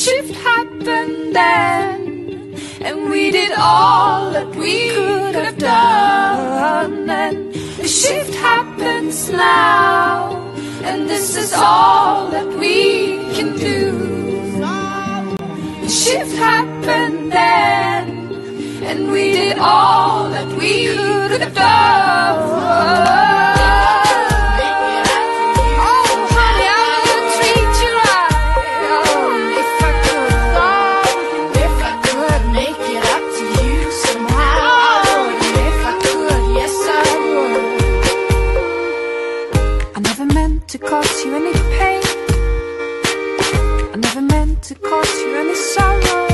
shift happened then, and we did all that we could have done. And a shift happens now, and this is all that we can do. A shift happened then, and we did all that we could have done. To cause you any pain, I never meant to cause you any sorrow.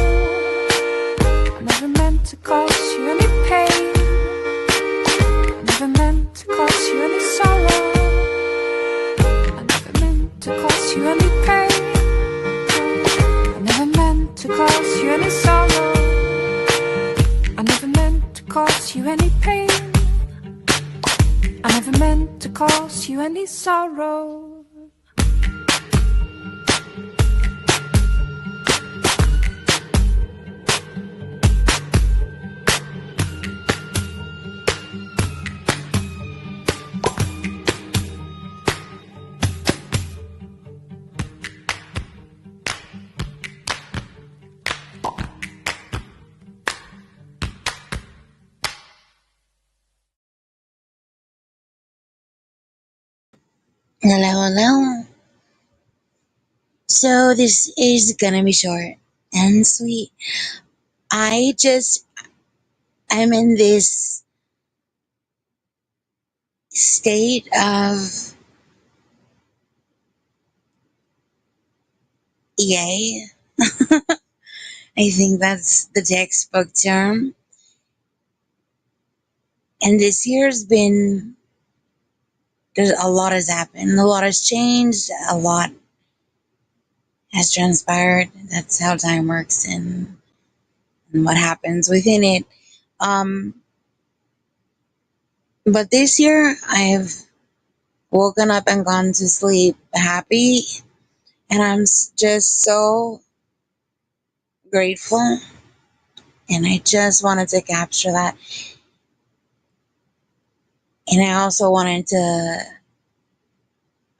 I never meant to cause you any pain. I never meant to cause you any sorrow. I never meant to cause you any pain. I never meant to cause you any sorrow. I never meant to cause you any pain. I never meant to cause you any sorrow. Hello. So this is gonna be short and sweet. I'm in this state of yay. I think that's the textbook term. And this year's been, there's a lot has happened, a lot has changed, a lot has transpired. That's how time works and what happens within it. But this year I've woken up and gone to sleep happy, and I'm just so grateful, and I just wanted to capture that. And I also wanted to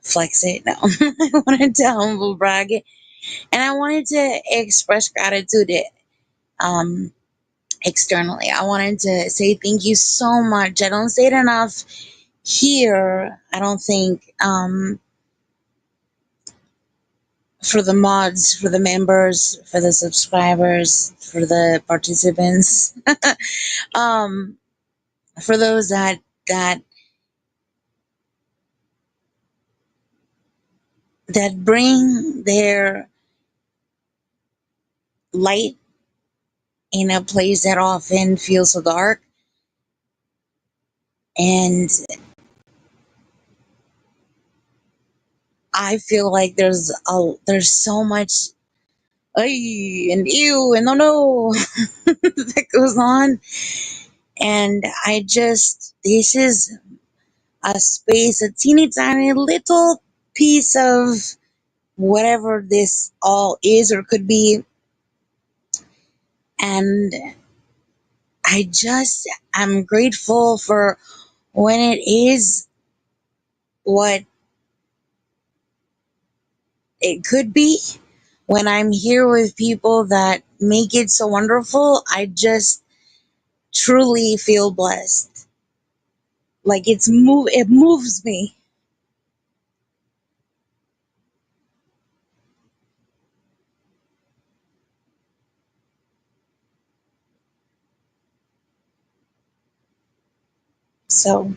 flex it. No, I wanted to humble brag it, and I wanted to express gratitude externally. I wanted to say thank you so much. I don't say it enough here, I don't think, for the mods, for the members, for the subscribers, for the participants, for those that bring their light in a place that often feels so dark. And I feel like there's so much ay and ew and no that goes on. And this is a space, a teeny tiny little piece of whatever this all is or could be. And I'm grateful for when it is what it could be. When I'm here with people that make it so wonderful, I just truly feel blessed. Like it moves me. So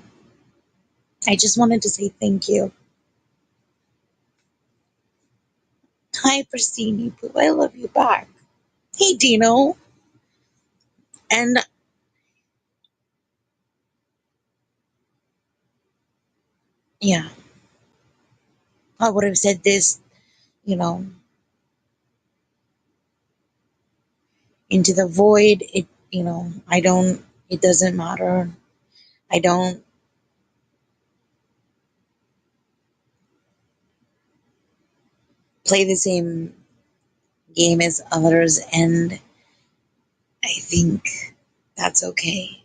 I just wanted to say thank you. Hi, Pristine Poo. I love you back. Hey, Dino. And yeah, I would have said this, you know, into the void. It doesn't matter. I don't play the same game is others, and I think that's okay.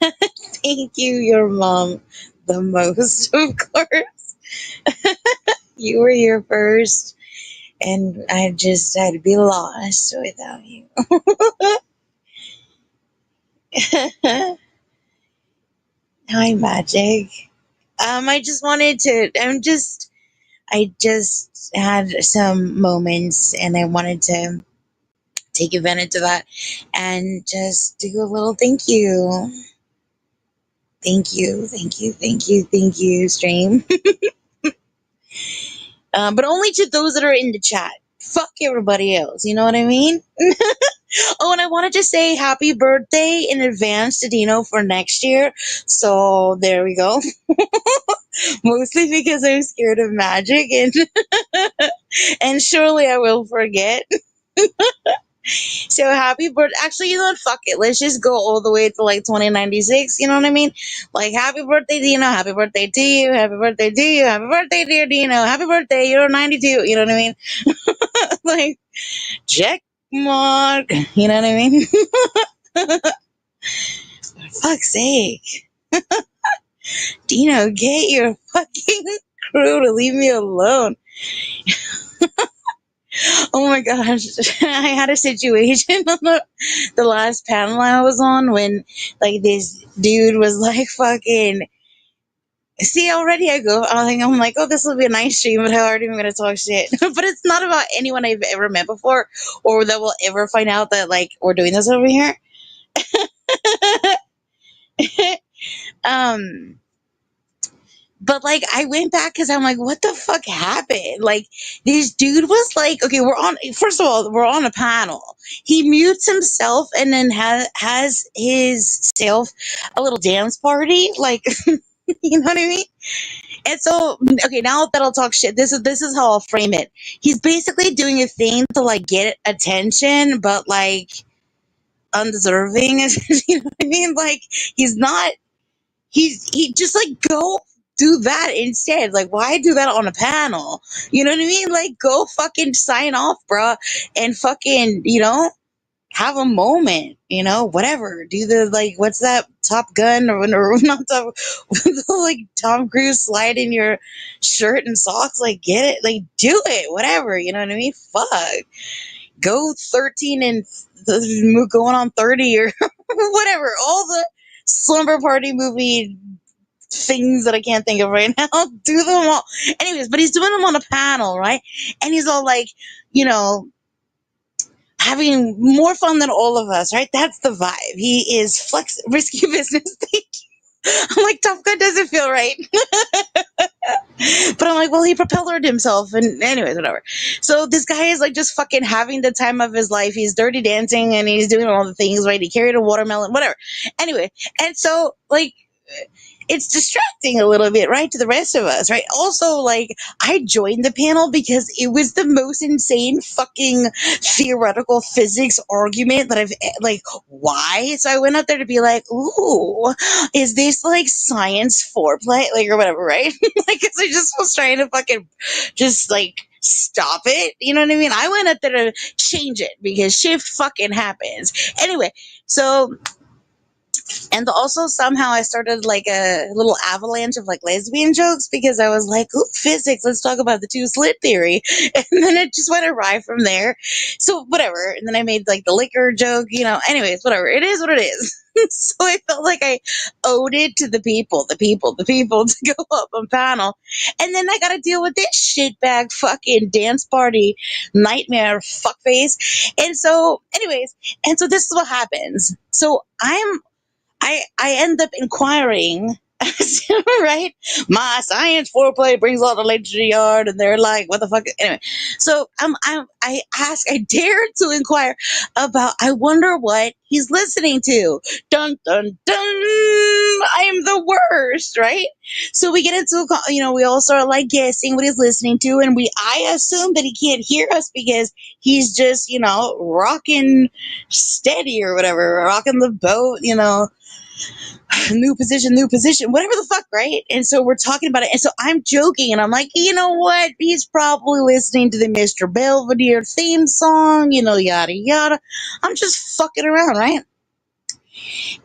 Thank you, your mom, the most, of course. You were here first, and I just had to be lost without you. Hi, Magic. I just wanted to. I just had some moments, and I wanted to take advantage of that and just do a little thank you. Thank you, thank you, thank you, thank you, stream. But only to those that are in the chat. Fuck everybody else, you know what I mean? Oh, and I wanted to say happy birthday in advance to Dino for next year. So there we go. Mostly because I'm scared of magic, and and surely I will forget. So happy birthday. Actually, you know what? Fuck it. Let's just go all the way to like 2096. You know what I mean? Like, happy birthday, Dino. Happy birthday to you. Happy birthday to you. Happy birthday, dear Dino. Happy birthday. You're 92. You know what I mean? Like, check mark. You know what I mean? For fuck's sake. Dino, get your fucking crew to leave me alone. Oh my gosh. I had a situation on the last panel I was on when like this dude was like fucking see already I'm like, oh, this will be a nice stream, but how are you even gonna talk shit? But it's not about anyone I've ever met before or that will ever find out that like we're doing this over here. um But like I went back because I'm like, what the fuck happened? Like this dude was like, okay, we're on. First of all, we're on a panel. He mutes himself and then has his self a little dance party, like you know what I mean? And so, okay, now that I'll talk shit, this is how I'll frame it. He's basically doing a thing to like get attention, but like undeserving. You know what I mean? Like he's not he just like go do that instead. Like, why do that on a panel? You know what I mean? Like, go fucking sign off, bruh, and fucking, have a moment, whatever. Do the, like, what's that, Top Gun, or not Top, like, Tom Cruise slide in your shirt and socks, like, get it, like, do it, whatever, you know what I mean? Fuck. Go 13 and going on 30 or whatever. All the slumber party movie things that I can't think of right now. Do them all. Anyways, but he's doing them on a panel, right? And he's all like, you know, having more fun than all of us, right? That's the vibe. He is risky business. I'm like, Top Gun doesn't feel right. But I'm like, well, he propellered himself. And anyways, whatever. So this guy is like just fucking having the time of his life. He's dirty dancing and he's doing all the things, right? He carried a watermelon, whatever. Anyway, and so like it's distracting a little bit, right, to the rest of us, right? Also, like, I joined the panel because it was the most insane fucking theoretical physics argument that like, why? So I went up there to be like, ooh, is this like science foreplay? Like, or whatever, right? Like, cause I just was trying to fucking just like, stop it. You know what I mean? I went up there to change it because shift fucking happens. Anyway, so and also somehow I started like a little avalanche of like lesbian jokes because I was like, ooh, physics, let's talk about the two slit theory. And then it just went awry from there. So whatever. And then I made like the liquor joke, anyways, whatever. It is what it is. So I felt like I owed it to the people to go up on panel. And then I got to deal with this shitbag fucking dance party nightmare fuckface. And so, anyways, this is what happens. So I end up inquiring, right? My science foreplay brings all the ladies to the yard, and they're like, "What the fuck?" Anyway, so I dared to inquire about. I wonder what he's listening to. Dun dun dun! I am the worst, right? So we get into, we all start like guessing what he's listening to, and I assume that he can't hear us because he's just, rocking steady or whatever, rocking the boat, new position, whatever the fuck, right? And so we're talking about it. And so I'm joking and I'm like, you know what? He's probably listening to the Mr. Belvedere theme song, yada, yada. I'm just fucking around, right?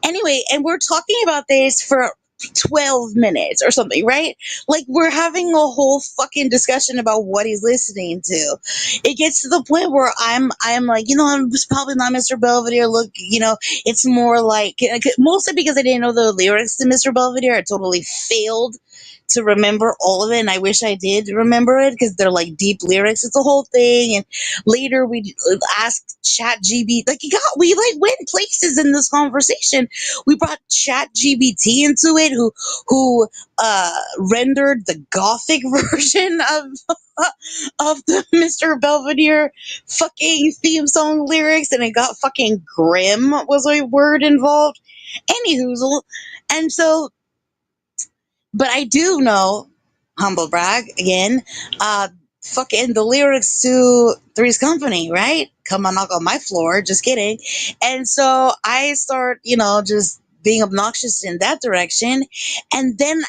Anyway, and we're talking about this for 12 minutes or something, right? Like we're having a whole fucking discussion about what he's listening to. It gets to the point where I'm like, it's probably not Mr. Belvedere. Look, it's more like, mostly because I didn't know the lyrics to Mr. Belvedere. I totally failed to remember all of it, and I wish I did remember it because they're like deep lyrics. It's a whole thing. And later we asked ChatGPT, we went places in this conversation. We brought ChatGPT into it, who rendered the gothic version of the Mr. Belvedere fucking theme song lyrics, and it got fucking grim was a word involved. Anywho, and so, but I do know, humble brag again, fucking the lyrics to Three's Company, right? Come on, knock on my floor. Just kidding. And so I start, just being obnoxious in that direction. And then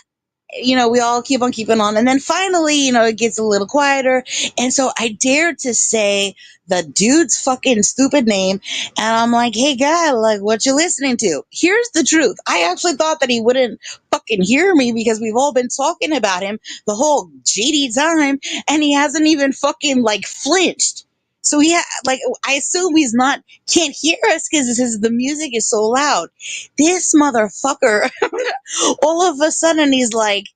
we all keep on keeping on. And then finally, it gets a little quieter. And so I dare to say the dude's fucking stupid name. And I'm like, hey, guy, like, what you listening to? Here's the truth. I actually thought that he wouldn't fucking hear me because we've all been talking about him the whole GD time. And he hasn't even fucking, like, flinched. So I assume he's can't hear us because the music is so loud. This motherfucker, all of a sudden he's like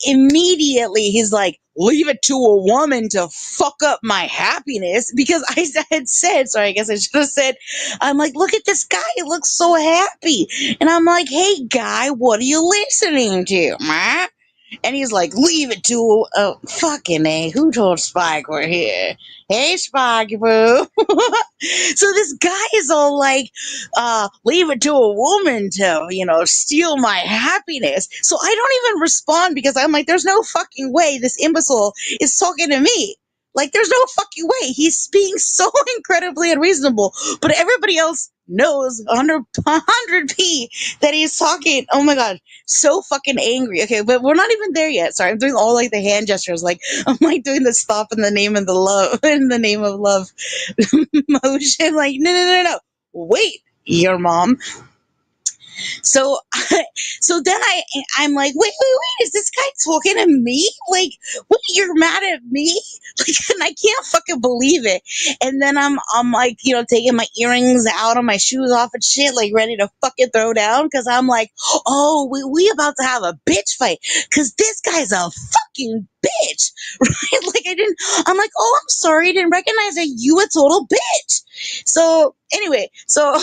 immediately he's like, leave it to a woman to fuck up my happiness, because I had said, sorry, I guess I should have said, I'm like, look at this guy, he looks so happy. And I'm like, hey guy, what are you listening to, man? And he's like, leave it to fucking A. Who told Spike we're here? Hey, Spike, boo. So this guy is all like, leave it to a woman to, steal my happiness. So I don't even respond because I'm like, there's no fucking way this imbecile is talking to me. Like, there's no fucking way. He's being so incredibly unreasonable. But everybody else knows 100p that he's talking. Oh my God. So fucking angry. Okay, but we're not even there yet. Sorry, I'm doing all like the hand gestures. Like, I'm like doing the stop in the name of the love, in the name of love motion. Like, no. Wait, your mom. So, so then I'm like, wait, is this guy talking to me? Like, what, you're mad at me? Like, and I can't fucking believe it. And then I'm like, taking my earrings out of my shoes off and shit, like ready to fucking throw down. Cause I'm like, oh, we about to have a bitch fight. Cause this guy's a fucking bitch, right? Like I'm like, oh, I'm sorry. I didn't recognize that you a total bitch. So anyway, so.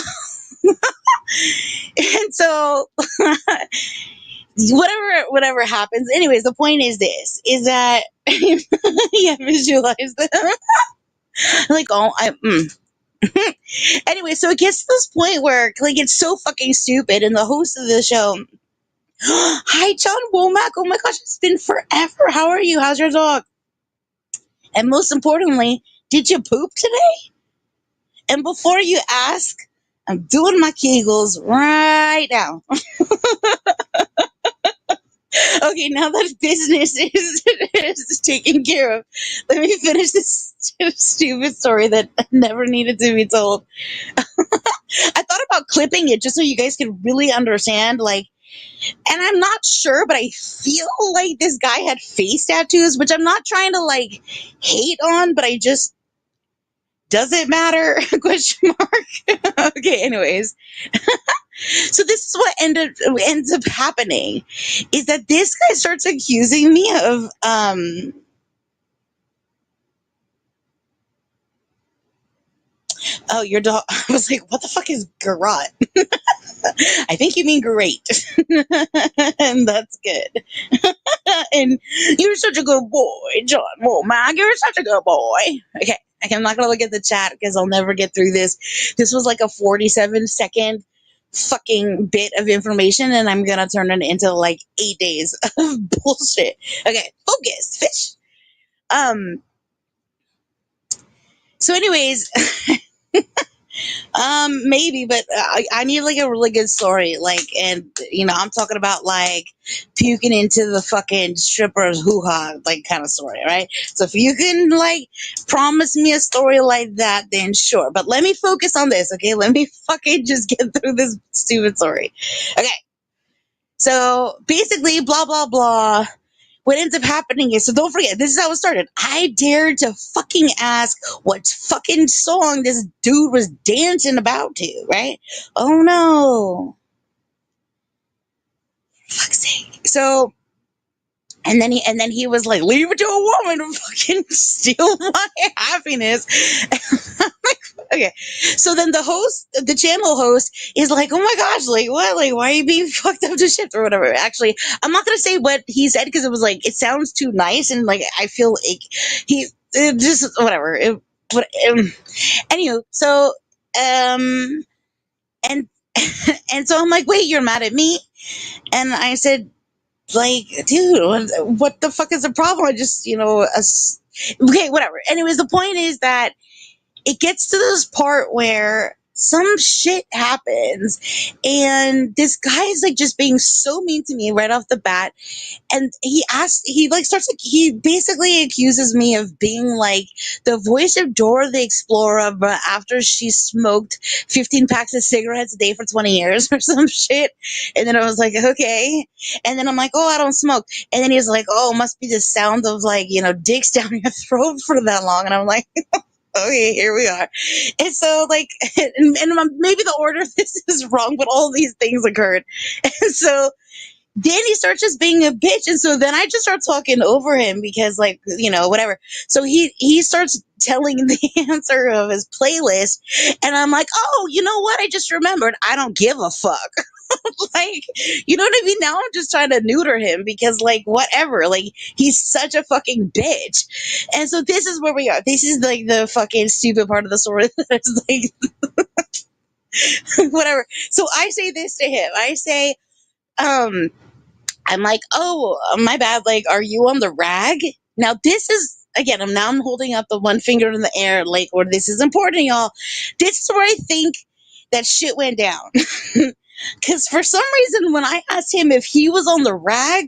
And so whatever happens, anyways, the point is that yeah, visualize that. Like, oh, anyway, so it gets to this point where like it's so fucking stupid, and the host of the show, hi John Womack, oh my gosh, it's been forever, how are you, how's your dog, and most importantly, did you poop today? And before you ask, I'm doing my Kegels right now. Okay, now that business is taken care of, let me finish this stupid story that never needed to be told. I thought about clipping it just so you guys could really understand, like, and I'm not sure, but I feel like this guy had face tattoos, which I'm not trying to, like, hate on, but I just, does it matter? Question mark. Okay, anyways. So this is what ends up happening, is that this guy starts accusing me of oh, your dog. I was like, what the fuck is garrot? I think you mean great. And that's good. And you're such a good boy, John Womack. You're such a good boy. Okay, I'm not gonna look at the chat because I'll never get through this. This was like a 47-second fucking bit of information, and I'm gonna turn it into like 8 days of bullshit. Okay, focus, fish. So anyways, Maybe, but I need like a really good story. Like, and I'm talking about like puking into the fucking stripper's hoo ha, like kind of story, right? So if you can like promise me a story like that, then sure. But let me focus on this, okay? Let me fucking just get through this stupid story. Okay. So basically, blah blah blah. What ends up happening is, so don't forget, this is how it started. I dared to fucking ask what fucking song this dude was dancing about to, right? Oh no. Fuck's sake. So, and then he was like, leave it to a woman to fucking steal my happiness. Okay. So then the channel host is like, oh my gosh, like what? Like, why are you being fucked up to shit or whatever? Actually, I'm not going to say what he said because it was like, it sounds too nice. And like, I feel like just whatever. Anywho, so, and, and so I'm like, wait, you're mad at me? And I said, like, dude, what the fuck is the problem? I just, okay, whatever. Anyways, the point is that it gets to this part where some shit happens and this guy is like just being so mean to me right off the bat, and he basically accuses me of being like the voice of Dora the Explorer, but after she smoked 15 packs of cigarettes a day for 20 years or some shit. And then I was like, okay. And then I'm like, oh, I don't smoke. And then he's like, oh, it must be the sound of like, dicks down your throat for that long. And I'm like, okay, here we are. And so, like, and maybe the order of this is wrong, but all these things occurred. And so then he starts just being a bitch. And so then I just start talking over him because, like, whatever. So he starts telling the answer of his playlist. And I'm like, oh, you know what? I just remembered. I don't give a fuck. Like, you know what I mean? Now I'm just trying to neuter him because, like, whatever. Like, he's such a fucking bitch. And so this is where we are. This is, like, the fucking stupid part of the story. It's like, whatever. So I say this to him. I say, I'm like, oh, my bad. Like, are you on the rag? Now, this is, again, I'm holding up the one finger in the air, like, or this is important, y'all. This is where I think that shit went down. Because for some reason, when I asked him if he was on the rag,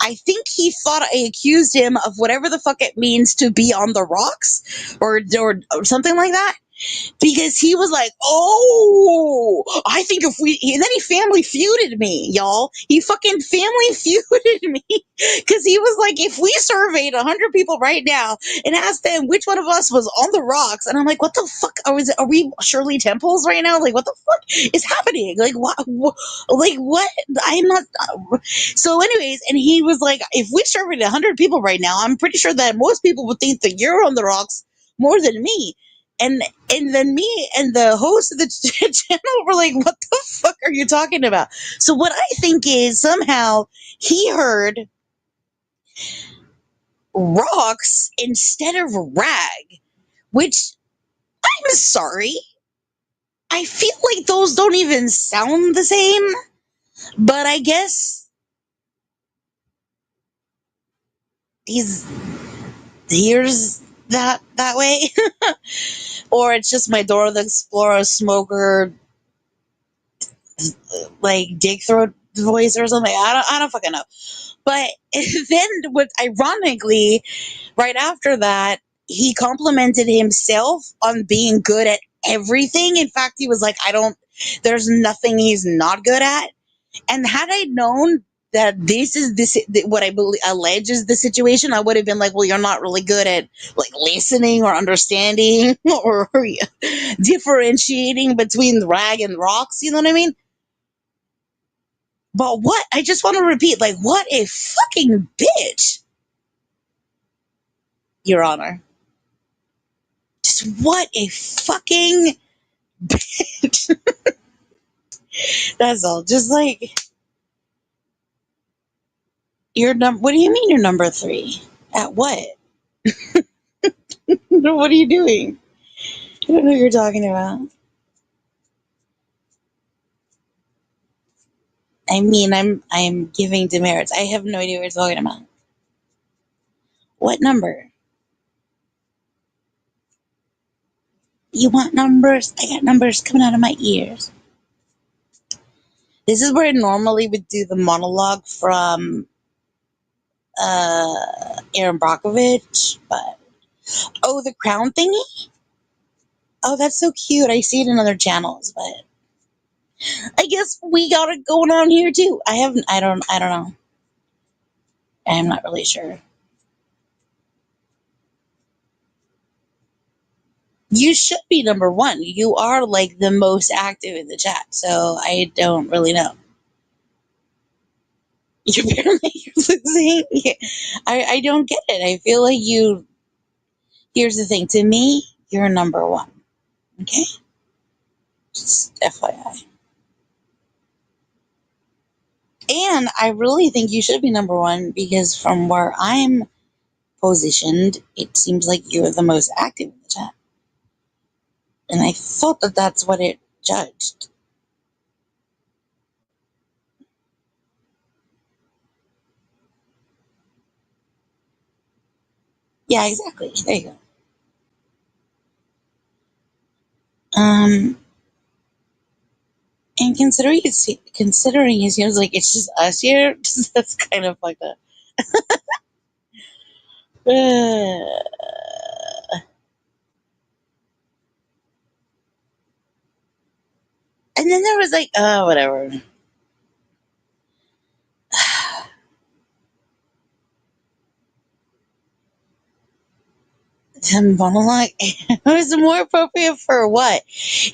I think he thought I accused him of whatever the fuck it means to be on the rocks or something like that. Because he was like, oh, I think if we, and then he family feuded me, y'all. He fucking family feuded me. Because he was like, if we surveyed 100 people right now and asked them which one of us was on the rocks, and I'm like, what the fuck? Are we Shirley Temples right now? Like, what the fuck is happening? Like, what? I'm not. So, anyways, and he was like, if we surveyed 100 people right now, I'm pretty sure that most people would think that you're on the rocks more than me. And then me and the host of the channel were like, what the fuck are you talking about? So what I think is somehow he heard rocks instead of rag, which, I'm sorry, I feel like those don't even sound the same, but I guess he's hears that way. Or it's just my Dora the Explorer smoker, like, dick throat voice or something. I don't fucking know. But then, ironically, right after that, he complimented himself on being good at everything. In fact, he was like, there's nothing he's not good at. And had I known that what I believe allege is the situation, I would have been like, well, you're not really good at like listening or understanding or differentiating between rag and rocks. You know what I mean? But what? I just want to repeat, like, what a fucking bitch, Your Honor. Just what a fucking bitch. That's all. Just like, what do you mean you're number 3? At what? What are you doing? I don't know what you're talking about. I mean, I'm giving demerits. I have no idea what you're talking about. What number? You want numbers? I got numbers coming out of my ears. This is where I normally would do the monologue from Aaron Brockovich, but oh, the crown thingy. Oh, that's so cute. I see it in other channels, but I guess we got it going on here too. I haven't. I don't know. I'm not really sure. You should be number one. You are like the most active in the chat, so I don't really know. You're apparently you're losing. Yeah. I don't get it. I feel like you. Here's the thing. To me, you're number one. Okay, just FYI. And I really think you should be number one because from where I'm positioned, it seems like you're the most active in the chat. And I thought that that's what it judged. Yeah, exactly. There you go. And considering it seems like it's just us here, that's kind of fucked up. And then there was like, whatever. The monologue it was more appropriate for what?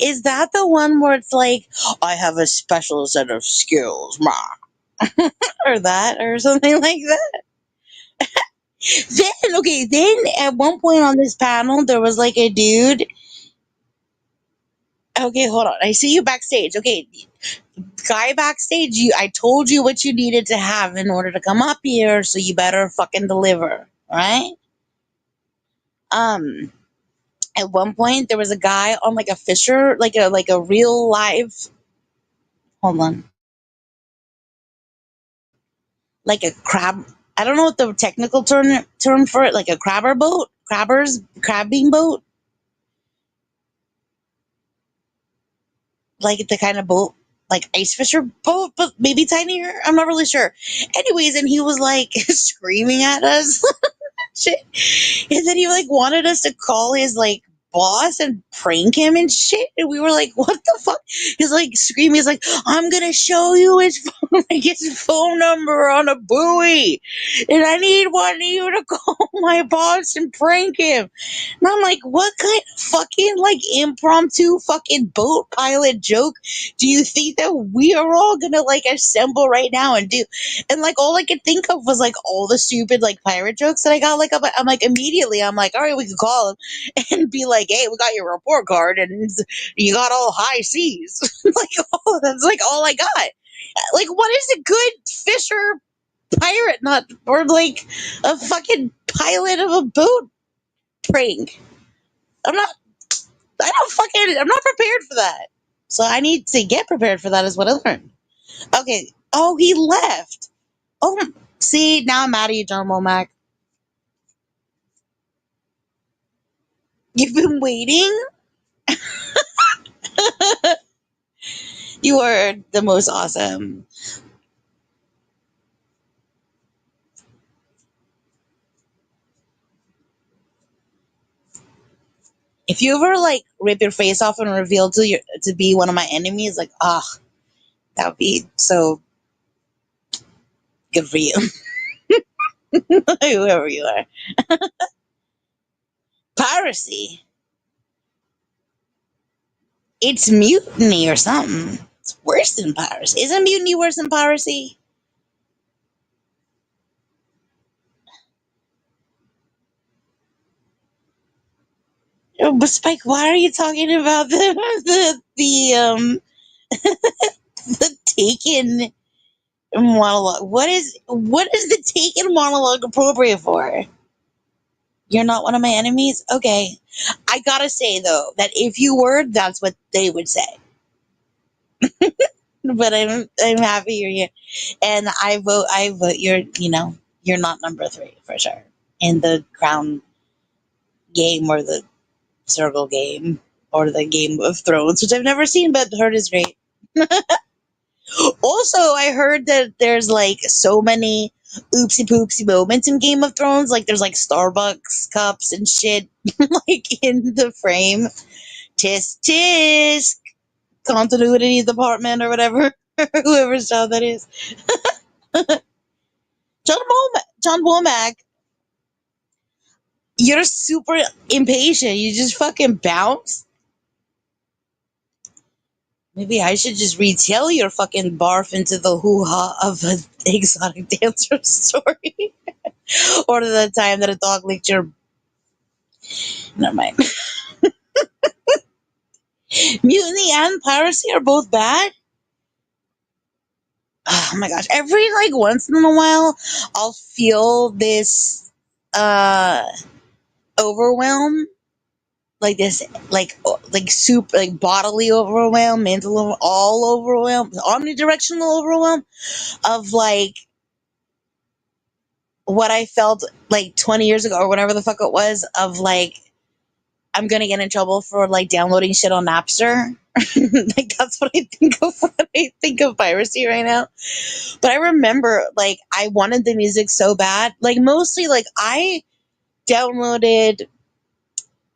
Is that the one where it's like, I have a special set of skills, ma, or that, or something like that? Then, okay, then at one point on this panel, there was like a dude. Okay, hold on. I see you backstage. Okay, guy backstage, I told you what you needed to have in order to come up here, so you better fucking deliver, right? Um, at one point there was a guy on like a fisher, like a real live. Hold on, like a crab. I don't know what the technical term for it, like a crabbing boat, like the kind of boat, like ice fisher boat, but maybe tinier. I'm not really sure. Anyways, and he was like screaming at us. Shit. And then he like wanted us to call his like boss and prank him and shit. And we were like, what the fuck? He's like screaming. He's like, I'm gonna show you his phone, like his phone number on a buoy. And I need one of you to call my boss and prank him. And I'm like, what kind of fucking like impromptu fucking boat pilot joke do you think that we are all gonna like assemble right now and do? And like all I could think of was like all the stupid like pirate jokes that I got. Like I'm like immediately I'm like, all right, we could call him and be like, hey, we got your report card and you got all high seas. Like that's like all I got. Like what is a good fisher pirate not or like a fucking pilot of a boat prank? I'm not. I don't fucking. I'm not prepared for that. So I need to get prepared for that. Is what I learned. Okay. Oh, he left. Oh, see, now I'm mad at you, John Womack. You've been waiting? You are the most awesome. If you ever like rip your face off and reveal to be one of my enemies, like, that would be so good for you. Whoever you are. Piracy. It's mutiny or something. It's worse than piracy. Isn't mutiny worse than piracy? But Spike, why are you talking about the Taken monologue? What is the Taken monologue appropriate for? You're not one of my enemies? Okay. I gotta say though, that if you were, that's what they would say. But I'm happy you're here. And I vote you're not number 3 for sure. In the crown game or the circle game or the Game of Thrones, which I've never seen but heard is great. Also, I heard that there's like so many oopsie poopsie moments in Game of Thrones. Like there's like Starbucks cups and shit like in the frame. Tisk tisk continuity department or whatever. Whoever's job that is. John Womack, you're super impatient. You just fucking bounce. Maybe I should just retell your fucking barf into the hoo ha of an exotic dancer story. Or the time that a dog licked your. Never mind. Mutiny and piracy are both bad. Oh my gosh. Every like once in a while, I'll feel this overwhelm. Like this, like soup, like bodily overwhelm, mental, all overwhelm, omnidirectional overwhelm of like what I felt like 20 years ago or whatever the fuck it was of like I'm gonna get in trouble for like downloading shit on Napster. Like that's what I think of when I think of piracy right now. But I remember like I wanted the music so bad. Like mostly like I downloaded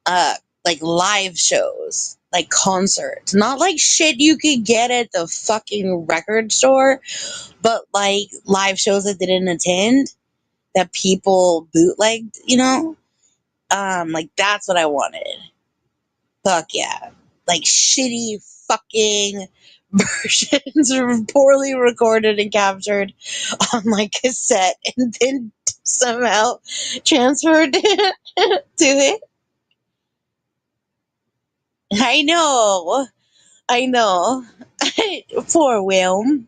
uh like live shows, like concerts. Not like shit you could get at the fucking record store, but like live shows that didn't attend that people bootlegged, you know? Like that's what I wanted. Fuck yeah. Like shitty fucking versions are poorly recorded and captured on like cassette and then somehow transferred to it. I know. I know. Poor Wilm.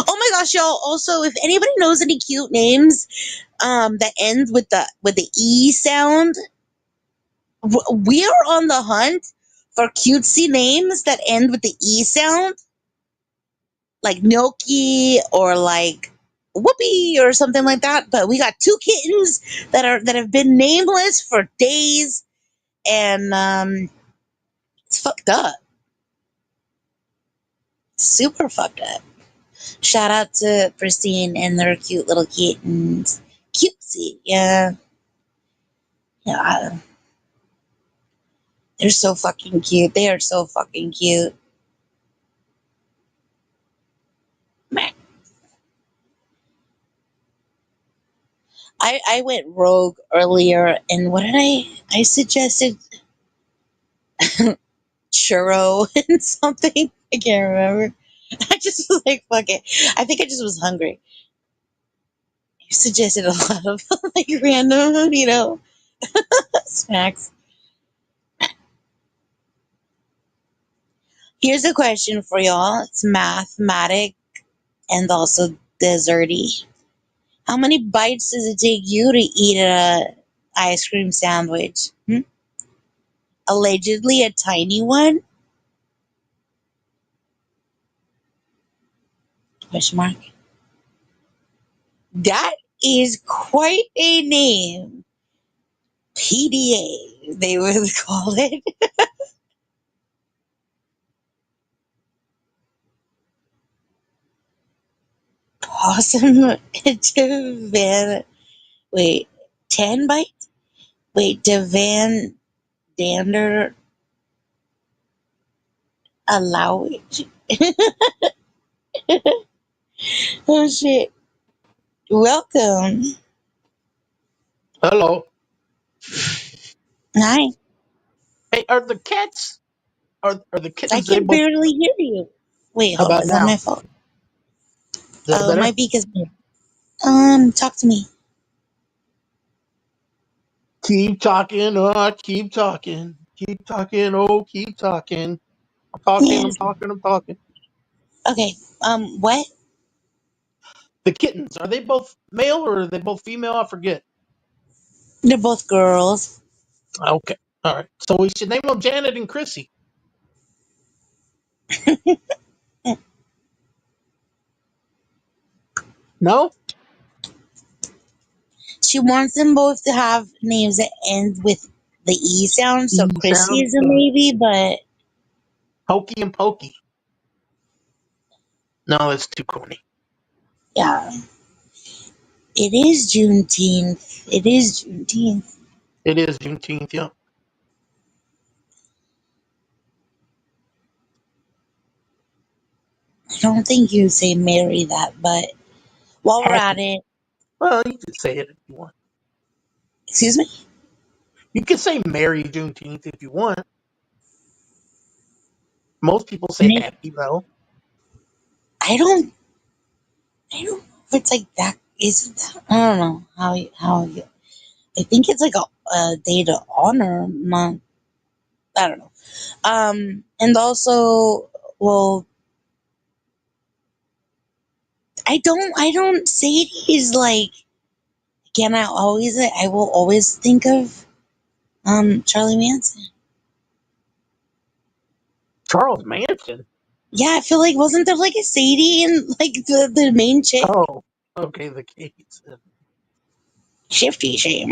Oh my gosh, y'all. Also, if anybody knows any cute names that ends with the E sound, we are on the hunt for cutesy names that end with the E sound, like Milky or like Whoopi or something like that. But we got two kittens that have been nameless for days, and it's fucked up, super fucked up. Shout out to Pristine and their cute little kittens, cutesy, yeah, yeah. They're so fucking cute. They are so fucking cute. I went rogue earlier, and what did I suggested churro and something. I can't remember. I just was like, fuck it. I think I just was hungry. You suggested a lot of like random, snacks. Here's a question for y'all. It's mathematic and also desserty. How many bites does it take you to eat a ice cream sandwich? Allegedly a tiny one? Question mark. That is quite a name. PDA, they would call it. Possum Devan. Wait, 10 bites? Wait, Devan Dander allow it. Oh shit. Welcome. Hello. Hi. Hey, are the cats are the I kittens can able? barely hear you. Wait, How hold on. about Is that my now? fault? Is that Oh, better? my beak is. Talk to me. Keep talking, keep talking, keep talking, keep talking. I'm talking, I'm Yes. talking, I'm talking. Okay. What? The kittens, are they both male or are they both female? I forget. They're both girls. Okay. All right. So we should name them Janet and Chrissy. No? She wants them both to have names that end with the E sound, so E Chrissy sound. is a maybe, but Hokey and pokey. No, it's too corny. yeah. It is Juneteenth. It is Juneteenth. It is Juneteenth, yeah. I don't think you say marry that, but while we're at Happy. it, Well, you can say it if you want. excuse me? You can say Merry Juneteenth if you want. Most people say Nick, happy, though. I don't, I don't know if it's like that. Is it that? I don't know I think it's like a day to honor month. I don't know. And also, well, I don't say these like, again, I will always think of, Charlie Manson. Charles Manson. Yeah, I feel like, wasn't there like a Sadie and like the main chick? Oh, okay, the case. Shifty shame.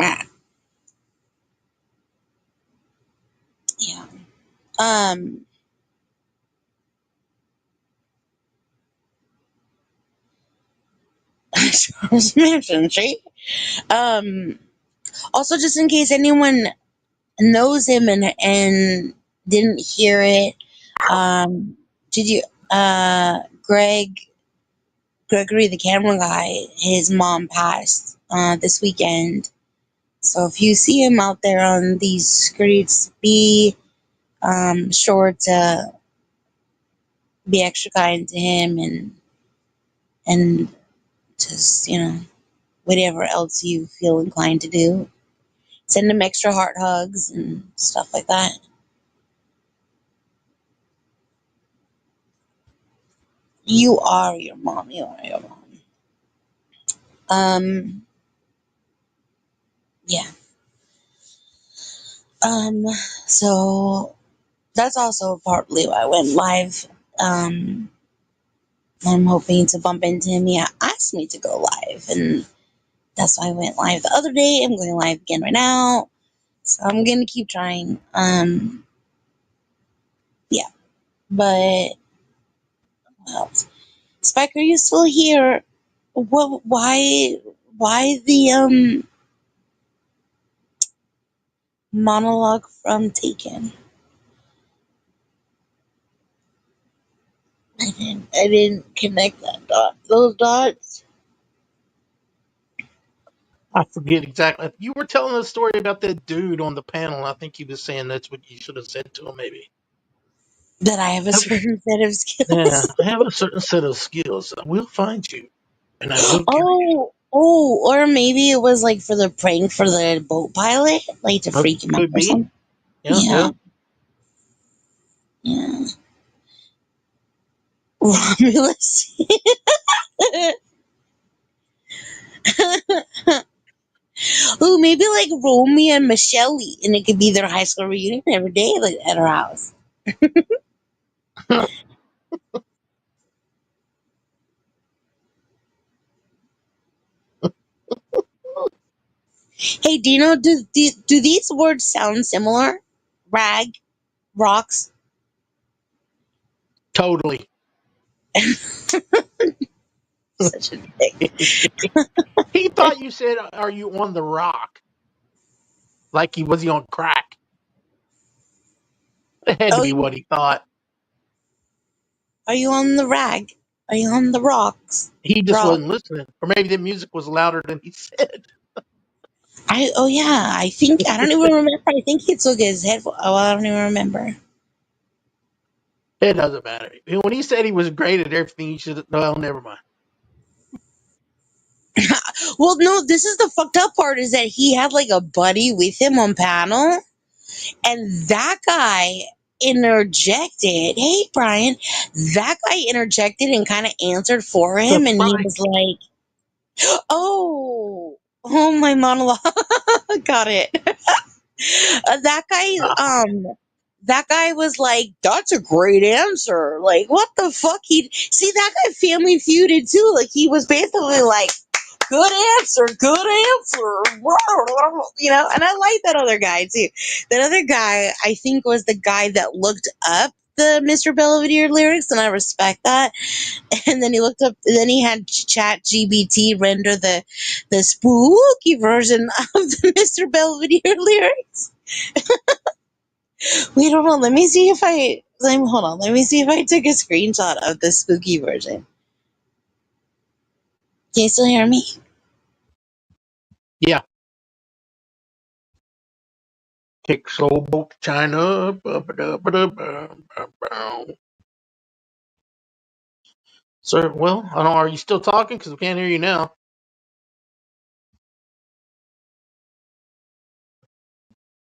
Yeah. Um, Charles Manson, see? Um, Also, just in case anyone knows him and didn't hear it, did you, Gregory, the camera guy, his mom passed, this weekend. So if you see him out there on these streets, be, sure to be extra kind to him and just, whatever else you feel inclined to do. Send him extra heart hugs and stuff like that. You are your mom. You are your mom. Um, yeah. Um, so that's also partly why I went live. Um, I'm hoping to bump into him. He asked me to go live, and that's why I went live the other day. I'm going live again right now. So I'm gonna keep trying. Yeah. But well, Spike, are you still here? What? Why the monologue from Taken? I didn't connect those dots. I forget exactly. You were telling a story about that dude on the panel. I think he was saying that's what you should have said to him, maybe. That I have a certain set of Yeah, skills. I have a certain set of skills. I will find you, and I will kill you. Or maybe it was like for the prank for the boat pilot, like to freak him out Could or be. something. Yeah, yeah. Yeah, yeah. Romulus. Ooh, maybe like Romeo and Michelle, and it could be their high school reunion every day, like at her house. Hey, do you know, do these words sound similar? Rag, rocks. Totally. Such a dick. He thought you said, "Are you on the rock?" Like he on crack. It had to Oh, be what he thought. are you on the rag? Are you on the rocks? He just Rock. wasn't listening, or maybe the music was louder than he said. Oh yeah, I don't even remember. I think he took his headphone. Oh, I don't even remember. It doesn't matter. When he said he was great at everything, he should. Well, never mind. Well, no, this is the fucked up part is that he had like a buddy with him on panel, and that guy interjected. Hey, Brian, that guy interjected and kind of answered for him, and he Surprise! was like, "Oh, my monologue, got it." That guy, that guy was like, "That's a great answer." Like, what the fuck? He see that guy Family Feuded too. Like, he was basically like, Good answer, good answer. You know, and I like that other guy too. That other guy, I think, was the guy that looked up the Mr. Belvedere lyrics, and I respect that. And then he looked up, then he had Chat GBT render the spooky version of the Mr. Belvedere lyrics. Wait, hold on. Let me see if I hold on. Let me see if I took a screenshot of the spooky version. Can you still hear me? Yeah. Take soul boat to China. Sir, well, I don't know. Are you still talking? Because we can't hear you now.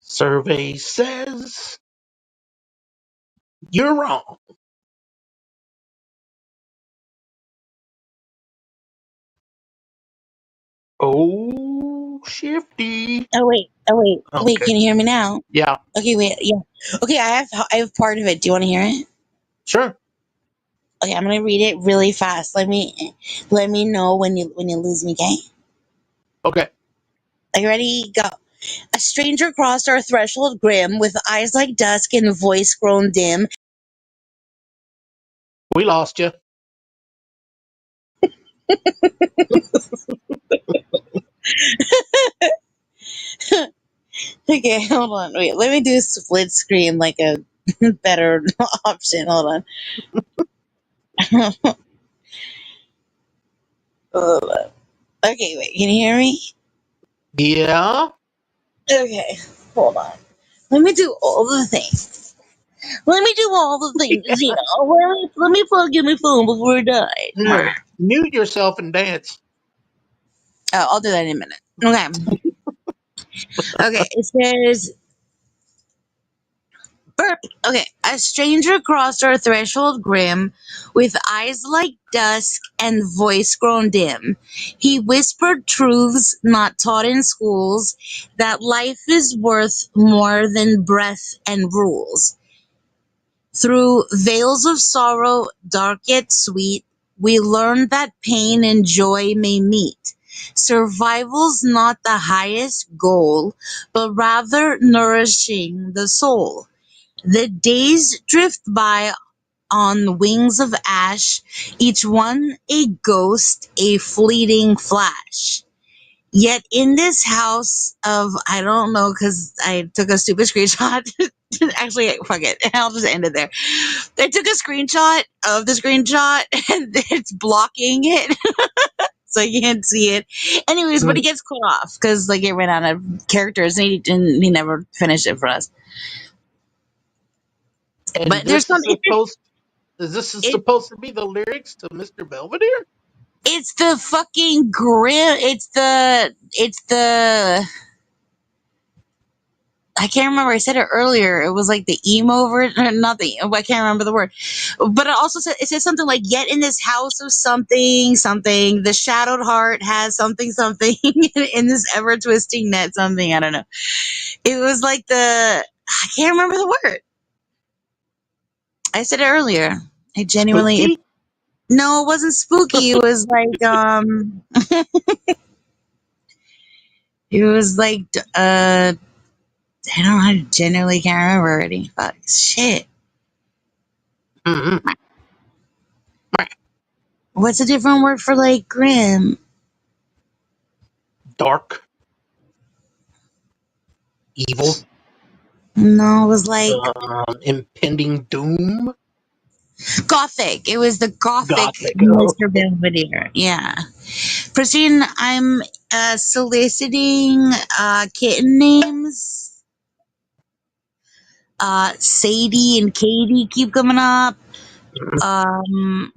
Survey says you're wrong. Oh, shifty. Wait. Okay. Can you hear me now? Yeah. Okay, wait. Yeah. Okay, I have part of it. Do you want to hear it? Sure. Okay, I'm gonna read it really fast. Let me know when you lose me. Okay. Okay. Are you ready? Go. A stranger crossed our threshold grim, with eyes like dusk and voice grown dim. We lost you. Okay, hold on. Wait, let me do split screen like a better option. Hold on. Hold on. Okay, wait. Can you hear me? Yeah. Okay, hold on. Let me do all the things. Let me do all the things, you know. Let me plug in my phone before I die. Yeah. Mute yourself and dance. Oh, I'll do that in a minute. Okay. Okay, it says burp. Okay, a stranger crossed our threshold grim, with eyes like dusk and voice grown dim. He whispered truths not taught in schools, that life is worth more than breath and rules. Through veils of sorrow, dark yet sweet, we learn that pain and joy may meet. Survival's not the highest goal, but rather nourishing the soul. The days drift by on wings of ash, each one a ghost, a fleeting flash. Yet in this house of, I don't know, because I took a stupid screenshot. Actually, fuck it. I'll just end it there. I took a screenshot of the screenshot and it's blocking it. So you can't see it. Anyways, but Mm. he gets cut off because like it ran out of characters and he never finished it for us. And But there's this some is supposed is this it, supposed to be the lyrics to Mr. Belvedere? it's the fucking grim. It's the I can't remember. I said it earlier. It was like the emo version, not the. I can't remember the word, but it says something like, "Yet in this house of something, something, the shadowed heart has something, something in this ever twisting net, something." I don't know. It was like I can't remember the word. I said it earlier. I genuinely. Spooky? No, it wasn't spooky. It was like It was like I don't know. I genuinely can't remember already. Fuck shit. Mm-hmm. What's a different word for like grim? Dark. Evil. No, it was like Impending doom. gothic. It was the gothic Gothic. Oh. Mr. Belvedere. Yeah. Christine, I'm soliciting kitten names. Sadie and Katie keep coming up. Um,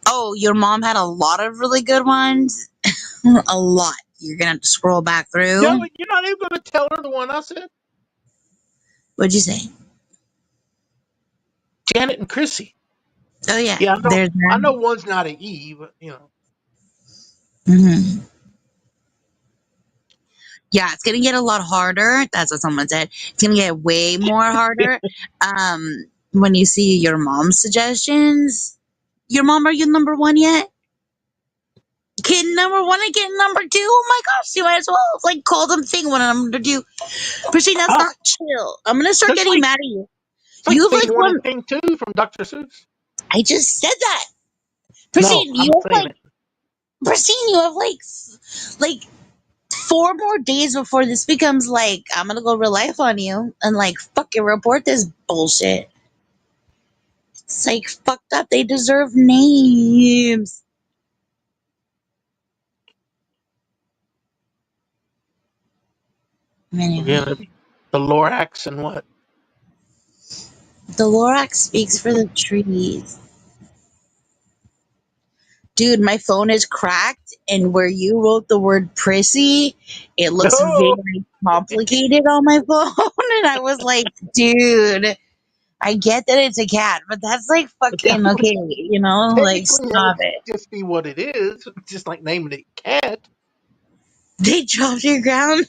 oh, your mom had a lot of really good ones. A lot. You're gonna have to scroll back Yeah, through. but you're not even going to tell her the one I said? What'd you say? Janet and Chrissy. Oh yeah, Yeah, I know. there's I know that. one's not an E, but you know. Hmm. Yeah, it's gonna get a lot harder. That's what someone said. It's gonna get way more harder. When you see your mom's suggestions. Your mom, are you number one yet? Kid number one and kid number two. Oh my gosh, you might as well like call them thing one and number two. Christine, that's Ah, not chill. I'm gonna start just getting like mad at you. it's like You have thing like one and one. thing two from Dr. Seuss. I just said that. No, Christine, I'm you have saying like it. Christine, you have like 4 more days before this becomes like I'm gonna go real life on you and like fucking report this bullshit. It's like fucked up. They deserve names. Anyway, Yeah, the Lorax and what? the Lorax speaks for the trees. Dude, my phone is cracked, and where you wrote the word prissy, it looks No, very complicated on my phone. And I was like, dude, I get that it's a cat, but that's like that fucking would okay, like technically that would stop it. just be what it is. Just like naming it cat. They dropped your ground.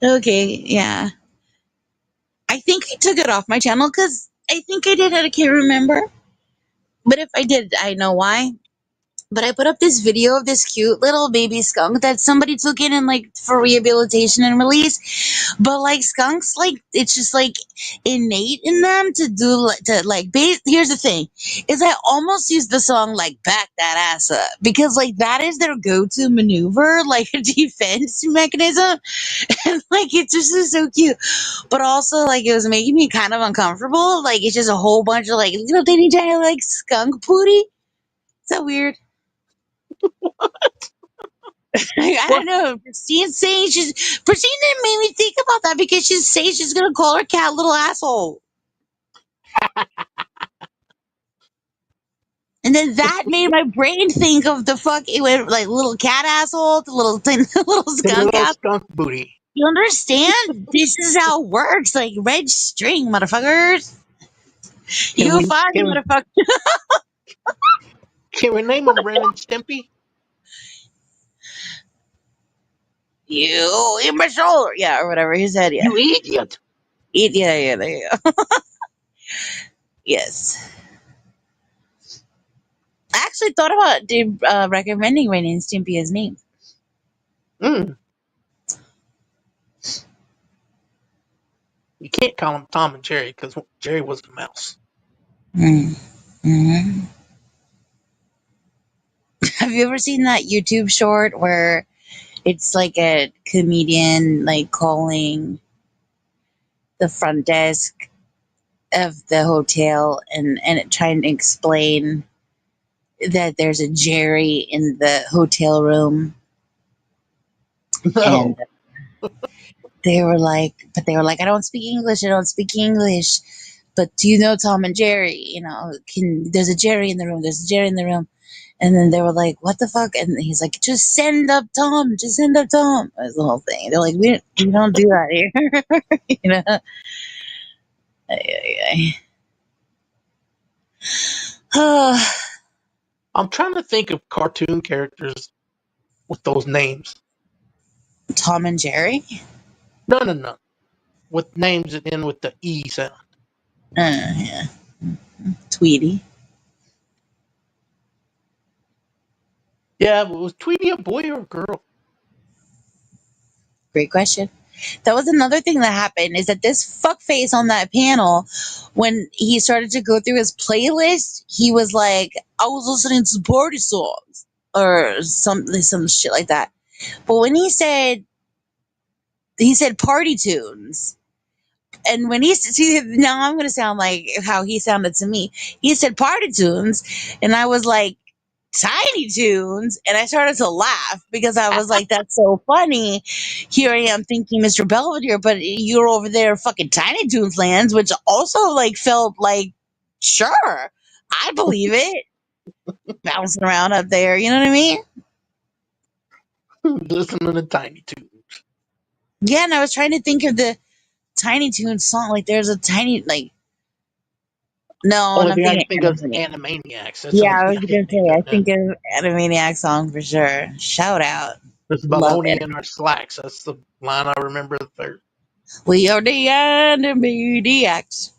Okay, yeah. I think I took it off my channel because I think I did it. I can't remember. But if I did, I know why. But I put up this video of this cute little baby skunk that somebody took in and like for rehabilitation and release. But like skunks, like it's just like innate in them to do to like. Here's the thing: is I almost used the song like "back that ass up" because like that is their go-to maneuver, like a defense mechanism, and like it just is so cute. But also like it was making me kind of uncomfortable. Like it's just a whole bunch of like little tiny tiny like skunk pooty. Is that weird? I What? don't know. Christine didn't make me think about that because she's saying she's gonna call her cat little asshole. And then that made my brain think of the fuck it went like little cat asshole to little thing, little The skunk little ass. skunk booty. You understand? This is how it works. Like red string, motherfuckers. Can You we find me, can motherfucker. can we name him Ren and Stimpy? You imbecile. Yeah, or whatever he said. Yeah. You idiot! Yeah, yeah, there you go. Yes. I actually thought about recommending Ren and Stimpy as name. Mm, you can't call him Tom and Jerry because Jerry was the mouse. Mm. Hmm. Have you ever seen that YouTube short where it's like a comedian like calling the front desk of the hotel and trying to explain that there's a Jerry in the hotel room and No, they were like, I don't speak English, I don't speak English. But do you know Tom and Jerry? There's a Jerry in the room, there's a Jerry in the room. And then they were like, what the fuck? And he's like, just send up Tom, just send up Tom. That's the whole thing. They're like, we don't do that here. you know? Ay, ay, ay. I'm trying to think of cartoon characters with those names. Tom and Jerry? No, no, no. With names that end with the E sound. Yeah. Tweety. Yeah, but was Tweety a boy or a girl? Great question. That was another thing that happened is that this fuckface on that panel, when he started to go through his playlist, he was like, I was listening to party songs or some shit like that. But when he said party tunes, and when see now I'm gonna sound like how he sounded to me. He said party tunes, and I was like Tiny Tunes, and I started to laugh because I was like, "That's so funny." Here I am thinking Mr. Belvedere, but you're over there fucking Tiny Toons lands, which also like felt like sure, I believe it, bouncing around up there. You know what I mean? Listening to Tiny Toon. Yeah, and I was trying to think of the Tiny Toons song. Like, there's a tiny like. No, and Only I'm thing I thinking can think of is Animaniacs. Animaniacs. That's the Yeah, only I thing was I can gonna say, think of I now. think of Animaniac song for sure. Shout out. There's Love baloney it. in our slacks. That's the line I remember the third. We are the Animaniacs.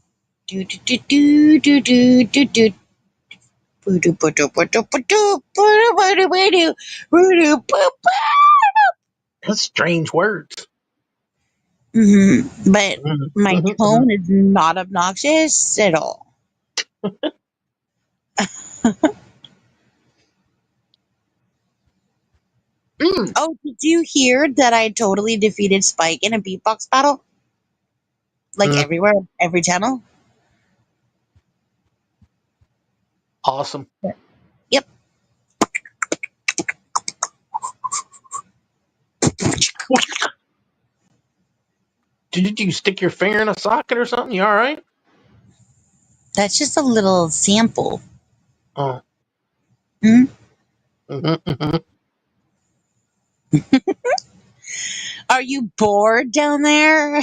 Do, do, do, do, do, do, do, do. That's strange words. But Mhm, my mhm, mhm. tone is not obnoxious at all. Mm, Oh, did you hear that I totally defeated Spike in a beatbox battle? Like mm. everywhere, every channel? Awesome. Yep. Did you stick your finger in a socket or something? You all right? That's just a little sample. Oh. Hmm? Mhm, mhm. Are you bored down there?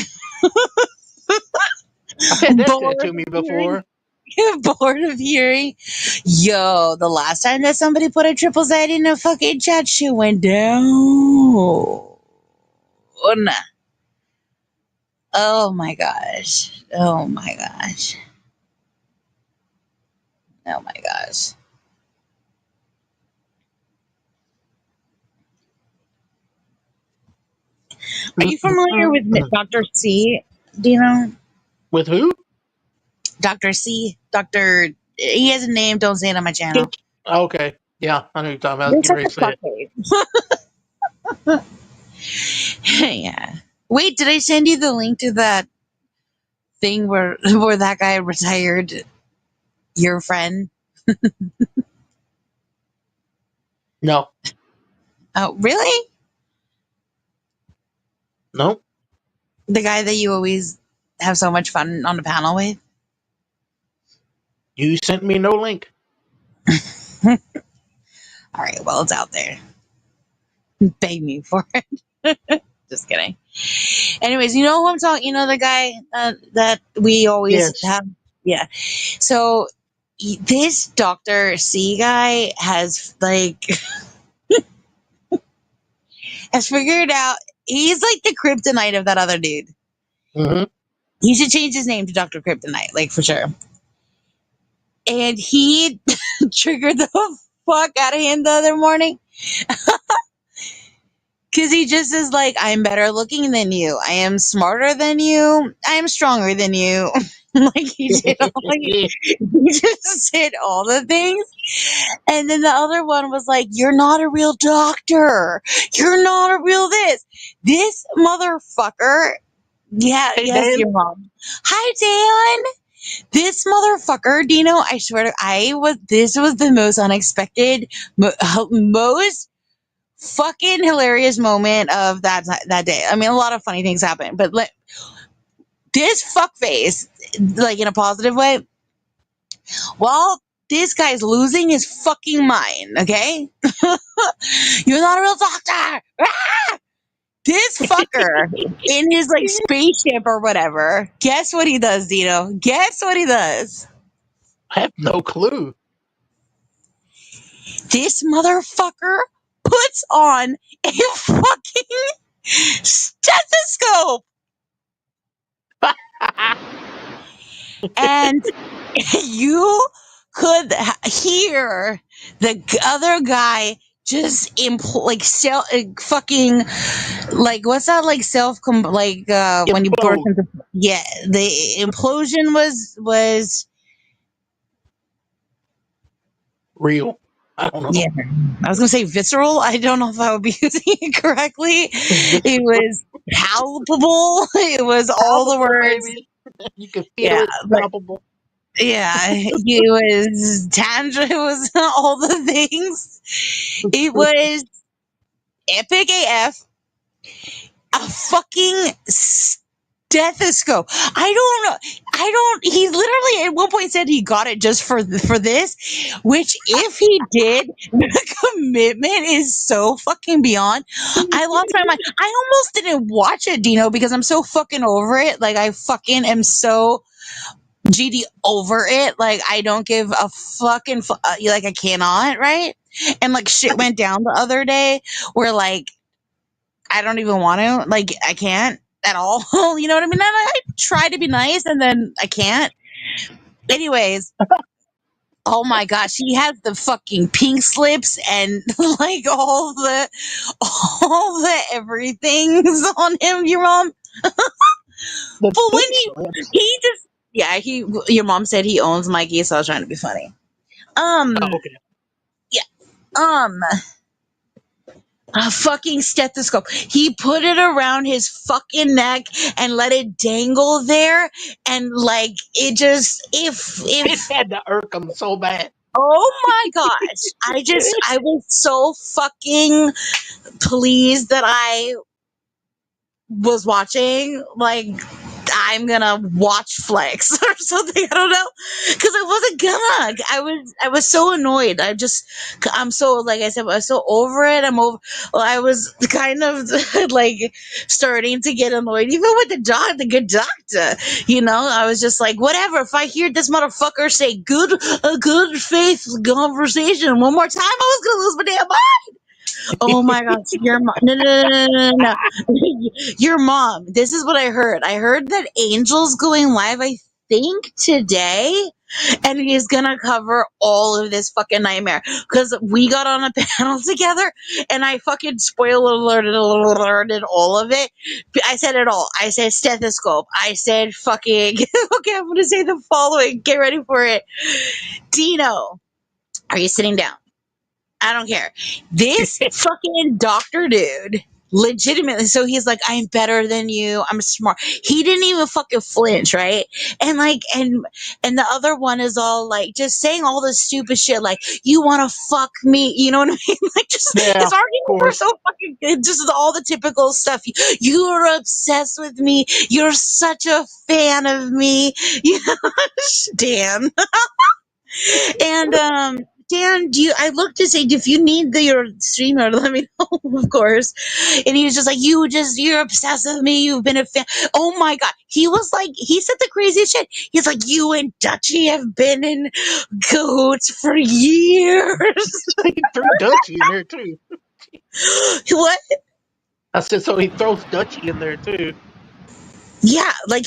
I've had that said Bored to me of hearing? before. Bored of hearing? Yo, the last time that somebody put a triple Z in a fucking chat, shit went down. Oh my gosh. Oh my gosh. Oh my gosh. Are Mm, you mm, familiar mm, with mm. Dr. C? Do you know? With who? Dr. C? Dr. He has a name, don't say it on my channel. Think. Okay. Yeah, I know you're talking about. I was You're getting such ready a to say it. fuckface. Yeah. Wait, did I send you the link to that thing where that guy retired your friend? No. Oh, really? No. The guy that you always have so much fun on the panel with? You sent me no link. All right, well, it's out there. Beg me for it. Just kidding. Anyways, you know who I'm talking? You know the guy that we always Yes. have? Yeah. So this Dr. C guy has like has figured out he's like the kryptonite of that other dude. Hmm. He should change his name to Dr. Kryptonite, like for sure. And he triggered the fuck out of him the other morning because he just is like, I'm better looking than you. I am smarter than you. I am stronger than you. Like he just said all the things. And then the other one was like, you're not a real doctor. You're not a real this. This motherfucker. Yeah, Hey, yes, Dan. your mom. Hi, Dan. This motherfucker, Dino, I swear to this was the most unexpected, most fucking hilarious moment of that day. I mean, a lot of funny things happened, but this fuckface, like in a positive way, while this guy's losing his fucking mind, okay? You're not a real doctor. Ah! This fucker in his like spaceship or whatever. Guess what he does, Dino? Guess what he does? I have no clue. This motherfucker puts on a fucking stethoscope and you could hear the other guy just fucking like what's that like when you burst Implode. into the implosion was Real. I don't know. yeah, I was gonna say visceral. I don't know if I would be using it correctly. This It was palpable. It was all the palpable, words. baby. You can feel Yeah, it. but Palpable. yeah, it was tangible. It was all the things. It was epic AF. A fucking stethoscope. I don't know. I don't. He literally at one point said he got it just for this. Which, if he did, the commitment is so fucking beyond. I lost my mind. I almost didn't watch it, Dino, because I'm so fucking over it. Like I fucking am so GD over it. Like I don't give a fucking like I cannot, right? And like shit went down the other day where like I don't even want to. Like I can't at all. You know what I mean? And I try to be nice and then I can't. Anyways, Oh my gosh, he has the fucking pink slips and like all the everything's on him, your mom. The But when pink slips. he just yeah, your mom said he owns Mikey, so I was trying to be funny. Um Oh, okay. yeah, um a fucking stethoscope. He put it around his fucking neck and let it dangle there, and like it just It if had to irk him so bad. oh my gosh, I was so fucking pleased that I was watching. Like I'm gonna watch Flex or something. I don't know, because I wasn't gonna. I was so annoyed. I'm so, like I said, I was so over it. Well, I was kind of like starting to get annoyed, even with the good doctor. I was just like, whatever. If I hear this motherfucker say a good faith conversation one more time, I was gonna lose my damn mind. Oh my gosh, your mom. No, no, no, no, no, no, no. Your mom. This is what I heard. I heard that Angel's going live, I think, today. And he's gonna cover all of this fucking nightmare. Because we got on a panel together and I fucking alerted all of it. I said it all. I said stethoscope. I said fucking. Okay, I'm gonna say the following. Get ready for it. Dino, are you sitting down? I don't care. This fucking doctor dude, legitimately, so he's like, I'm better than you. I'm smart. He didn't even fucking flinch, right? And like, and the other one is all like, just saying all this stupid shit, like, you want to fuck me, you know what I mean? Like, just Yeah, his of arguments were course. so fucking good. Just all the typical stuff. You are obsessed with me. You're such a fan of me. You know, Dan. And Dan, I looked to say if you need your streamer, let me know, of course. And he was just like, you're obsessed with me. You've been a fan. Oh my god, he was like, he said the craziest shit. He's like, you and Dutchie have been in cahoots for years. He threw Dutchie in there too. What? I said so. He throws Dutchie in there too. Yeah, like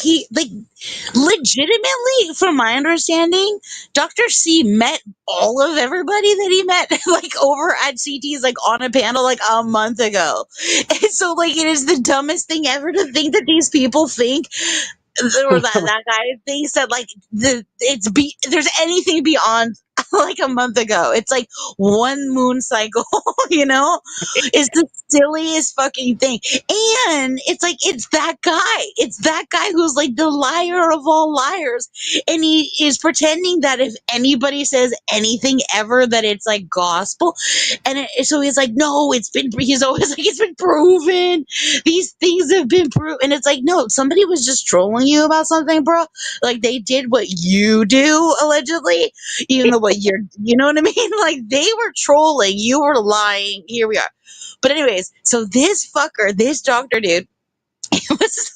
legitimately, from my understanding, Dr. C met all of everybody that he met, like over at CT's, like on a panel, like a month ago. And so, like, it is the dumbest thing ever to think that these people think, or that guy thinks that, like, there's anything beyond like a month ago. It's like one moon cycle, you know? It's the silliest fucking thing. And it's like, it's that guy. It's that guy who's like the liar of all liars. And he is pretending that if anybody says anything ever, that it's like gospel. And so he's like, no, he's always like, it's been proven. These things have been proven. And it's like, no, somebody was just trolling you about something, bro. Like, they did what you do, allegedly. Even though you know what I mean? Like, they were trolling. You were lying. Here we are. But anyways, so this doctor dude, was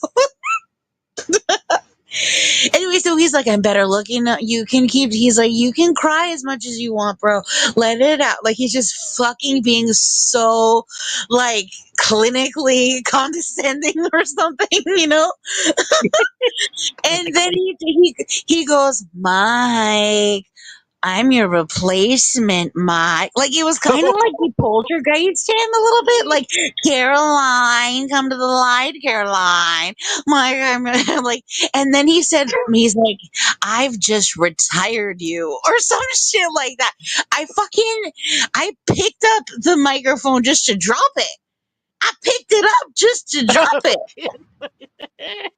anyway, so he's like, I'm better looking. He's like, you can cry as much as you want, bro. Let it out. Like, he's just fucking being so, like, clinically condescending or something, you know? And then he goes, Mike, I'm your replacement, Mike. Like, it was kind of like the poltergeist him a little bit. Like, Caroline, come to the light, Caroline. Mike, I'm like, and then he's like, I've just retired you, or some shit like that. I picked up the microphone just to drop it. I picked it up just to drop it.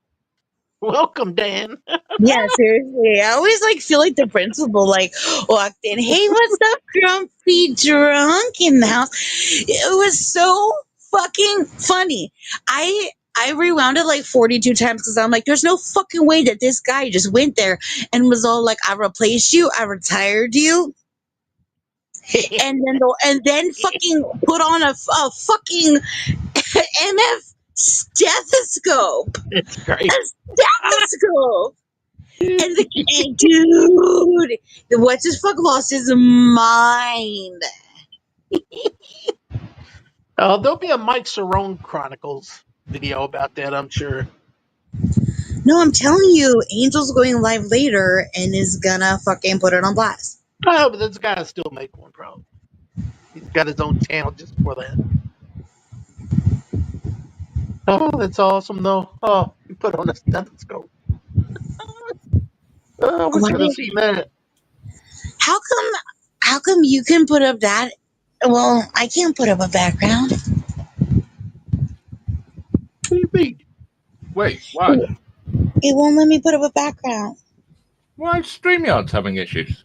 Welcome, Dan. Yeah, seriously. I always like feel like the principal like walked in. Hey, what's up, grumpy drunk in the house? It was so fucking funny. I rewound it like 42 times because I'm like, there's no fucking way that this guy just went there and was all like, I replaced you, I retired you, and then fucking put on a fucking MF stethoscope. It's A great. stethoscope. And dude, what's his fuck lost his mind. There'll be a Mike Cerrone Chronicles video about that, I'm sure. No, I'm telling you, Angel's going live later and is gonna fucking put it on blast. Oh, but this guy still make one, probably. He's got his own channel just for that. Oh, that's awesome, though. Oh, you put on a stethoscope. Oh, I wish Why? I would have seen that. How come? How come you can put up that? Well, I can't put up a background. What do you mean? Wait, why? It won't let me put up a background. Why is StreamYard's having issues?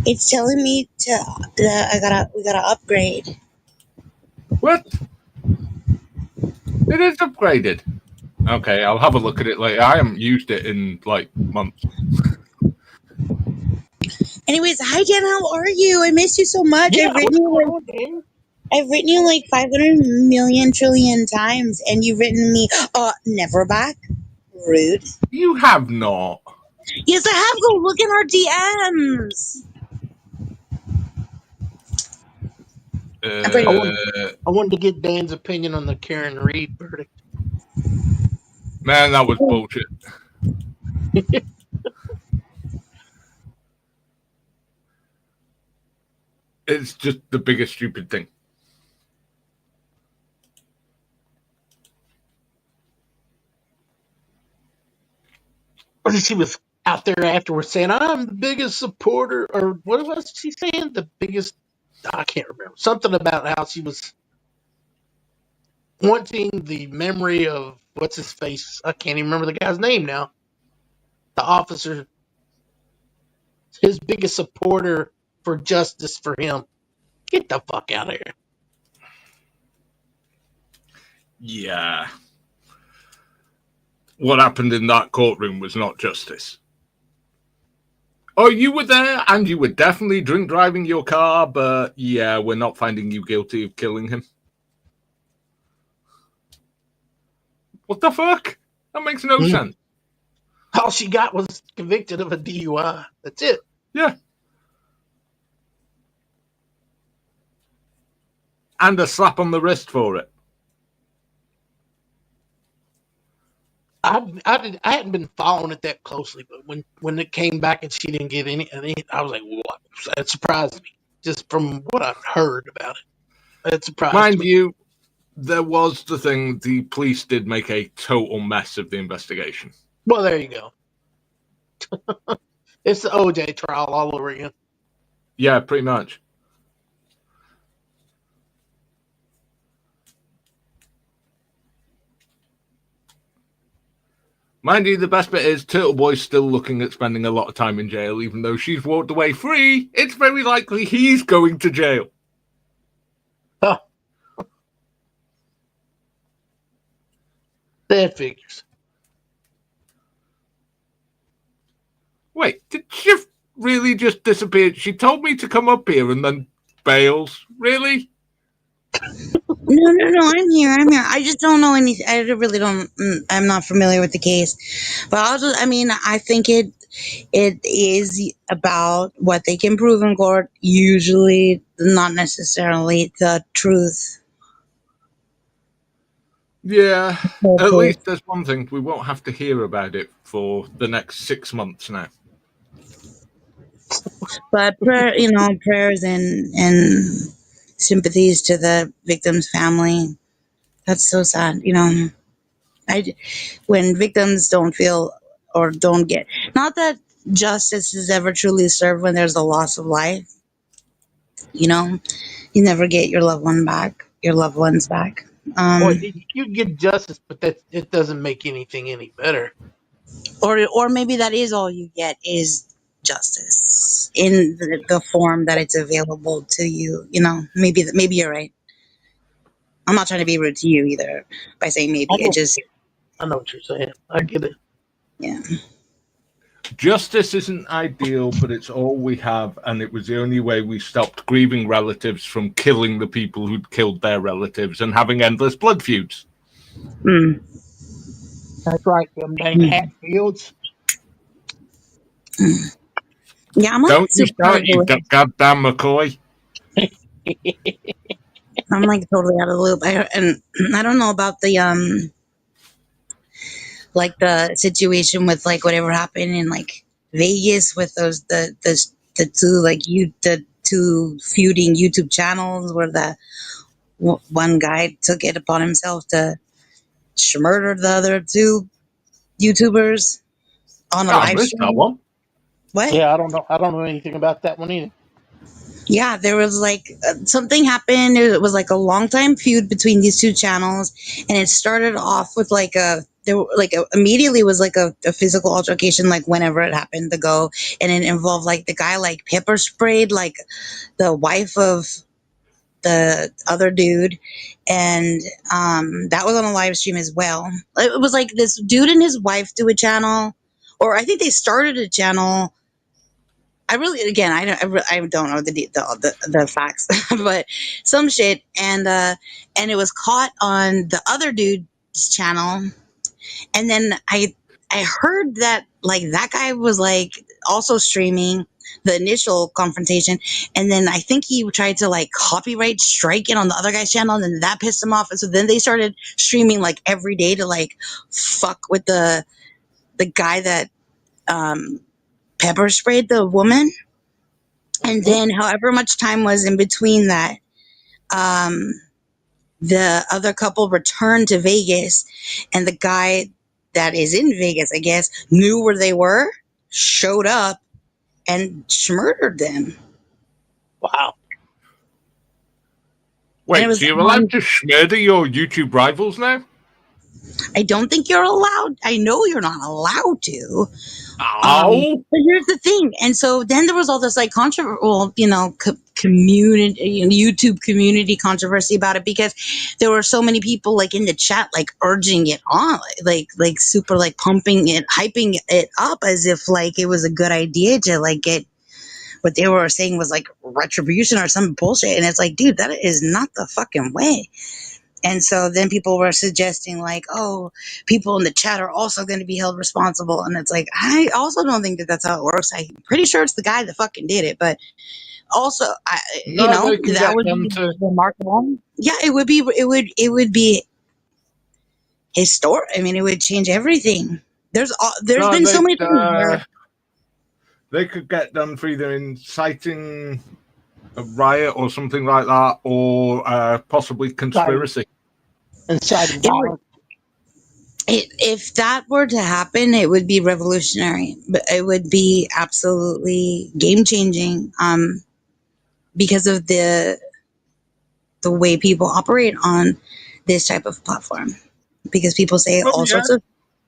It's telling me to. We gotta upgrade. What? It is upgraded. Okay, I'll have a look at it later. I haven't used it in like months. Anyways, hi Jen, how are you? I miss you so much. Yeah, what's going on, Dan? I've written you like 500 million trillion times, and you've written me, never back. Rude. You have not. Yes, I have. Go look in our DMs. I wanted to get Dan's opinion on the Karen Reed verdict. Man, that was bullshit. It's just the biggest stupid thing. She was out there afterwards saying, I'm the biggest supporter, or what was she saying? The biggest, I can't remember. Something about how she was wanting the memory of, what's his face? I can't even remember the guy's name now. The officer, his biggest supporter for justice for him. Get the fuck out of here. Yeah. What happened in that courtroom was not justice. Oh, you were there, and you were definitely drink driving your car, but yeah, we're not finding you guilty of killing him. What the fuck? That makes no sense. All she got was convicted of a DUI. That's it. Yeah. And a slap on the wrist for it. I hadn't been following it that closely, but when it came back and she didn't get any, I was like, what? That surprised me, just from what I've heard about it. It surprised me. Mind you, there was the thing, the police did make a total mess of the investigation. Well, there you go. It's the OJ trial all over again. Yeah, pretty much. Mind you, the best bit is Turtle Boy's still looking at spending a lot of time in jail, even though she's walked away free. It's very likely he's going to jail. Huh. That figures. Wait, did she really just disappear? She told me to come up here and then bails. Really? No, I'm here. I just don't know anything. I really don't. I'm not familiar with the case, but I think it is about what they can prove in court. Usually, not necessarily the truth. Yeah. Okay. At least there's one thing: we won't have to hear about it for the next 6 months now. But prayers and sympathies to the victim's family. That's so sad. When victims don't feel or don't get, not that justice is ever truly served when there's a loss of life. You never get your loved ones back. Well, you get justice, but it doesn't make anything any better. Or maybe that is all you get is justice in the form that it's available to you. Maybe you're right. I'm not trying to be rude to you either by saying maybe. I know what you're saying. I get it. Yeah. Justice isn't ideal, but it's all we have, and it was the only way we stopped grieving relatives from killing the people who'd killed their relatives and having endless blood feuds. That's right, them dang Hatfields. Yeah, Don't you start, you goddamn McCoy. I'm like totally out of the loop. I don't know about the like the situation with like whatever happened in like Vegas with the the two feuding YouTube channels where the one guy took it upon himself to murder the other two YouTubers on a I live missed that stream. one. What? Yeah, I don't know. I don't know anything about that one either. Yeah, there was like something happened. It was like a long time feud between these two channels, and it started off with immediately was like a physical altercation, like whenever it happened to go, and it involved like the guy like pepper sprayed like the wife of the other dude, and that was on a live stream as well. It was like this dude and his wife do a channel, or I think they started a channel. I really, again, I don't know the facts, but some shit, and it was caught on the other dude's channel, and then I heard that like that guy was like also streaming the initial confrontation, and then I think he tried to like copyright strike it on the other guy's channel, and then that pissed him off, and so then they started streaming like every day to like fuck with the guy that pepper sprayed the woman. And then however much time was in between that, the other couple returned to Vegas, and the guy that is in Vegas, I guess, knew where they were, showed up, and murdered them. Wow. Wait, was so you're allowed to murder your YouTube rivals now? I don't think you're allowed. I know you're not allowed to. Oh. But here's the thing. And so then there was all this like controversial, community, YouTube community controversy about it, because there were so many people like in the chat, like urging it on, like super like pumping it, hyping it up as if like it was a good idea to like get what they were saying was like retribution or some bullshit. And it's like, dude, that is not the fucking way. And so then people were suggesting like, oh, people in the chat are also going to be held responsible. And it's like, I also don't think that that's how it works. I'm pretty sure it's the guy that fucking did it. But also, that would be remarkable. Yeah, it would be historic. I mean, it would change everything. There's been so many things where they could get done for either inciting a riot or something like that, or possibly conspiracy. Inciting violence. If that were to happen, it would be revolutionary. But it would be absolutely game changing, because of the way people operate on this type of platform. Because people say all sorts of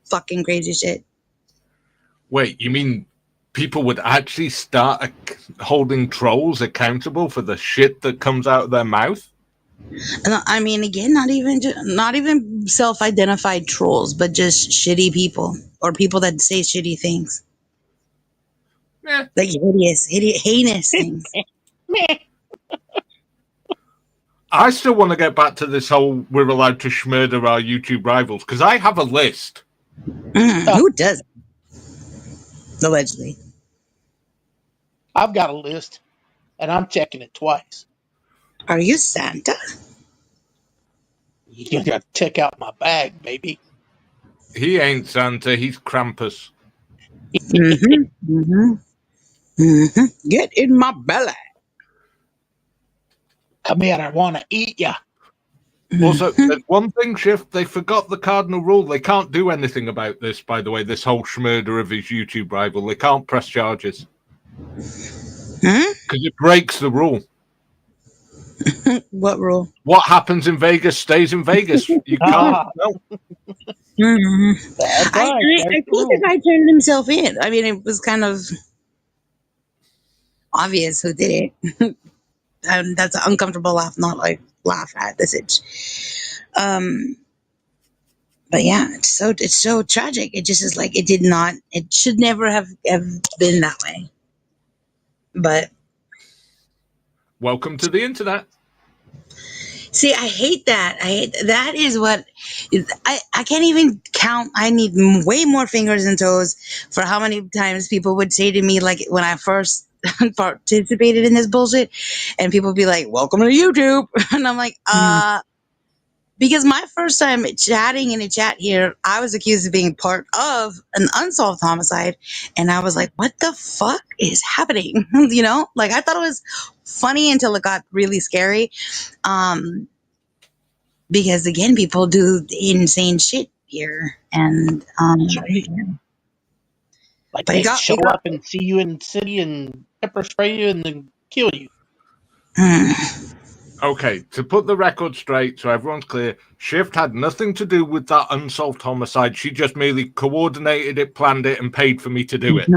fucking crazy shit. Wait, you mean people would actually start holding trolls accountable for the shit that comes out of their mouth? I mean, again, not even self-identified trolls, but just shitty people or people that say shitty things. Yeah. Like heinous things. I still want to get back to this whole we're allowed to murder our YouTube rivals, because I have a list. Who doesn't? Allegedly. I've got a list, and I'm checking it twice. Are you Santa? You got to check out my bag, baby. He ain't Santa, he's Krampus. Get in my belly. Come here, I want to eat ya. Also, there's one thing, Shift, they forgot the cardinal rule. They can't do anything about this, by the way, this whole schmurder of his YouTube rival. They can't press charges. Because it breaks the rule. What rule? What happens in Vegas stays in Vegas. You can't. No. I think the guy turned himself in. I mean, it was kind of obvious who did it. And that's an uncomfortable laugh, not like laugh at this itch. But yeah, it's so tragic. It just is like it should never have been that way. But welcome to the internet. See, I hate that. That is what I can't even count. I need way more fingers and toes for how many times people would say to me, like when I first participated in this bullshit, and people would be like, "Welcome to YouTube," and I'm like, because my first time chatting in a chat here, I was accused of being part of an unsolved homicide. And I was like, what the fuck is happening? You know, like I thought it was funny until it got really scary. Because again, people do insane shit here. And, Like but they it got, show up and see you in the city and pepper spray you and then kill you. Okay, to put the record straight so everyone's clear, Shift had nothing to do with that unsolved homicide. She just merely coordinated it, planned it, and paid for me to do it.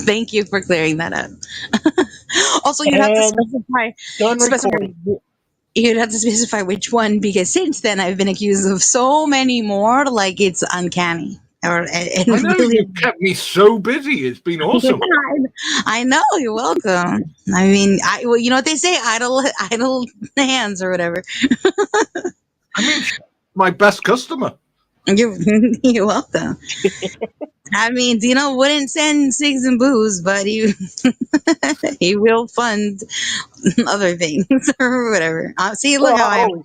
Thank you for clearing that up. Also, you'd have to specify. You'd have to specify which one, because since then I've been accused of so many more. Like it's uncanny. I know, really, you kept me so busy. It's been awesome. I know. You're welcome. I mean, well, you know what they say, idle hands or whatever. I mean, my best customer. You're welcome. I mean, Dino wouldn't send cigs and booze, but he will fund other things or whatever. See, look how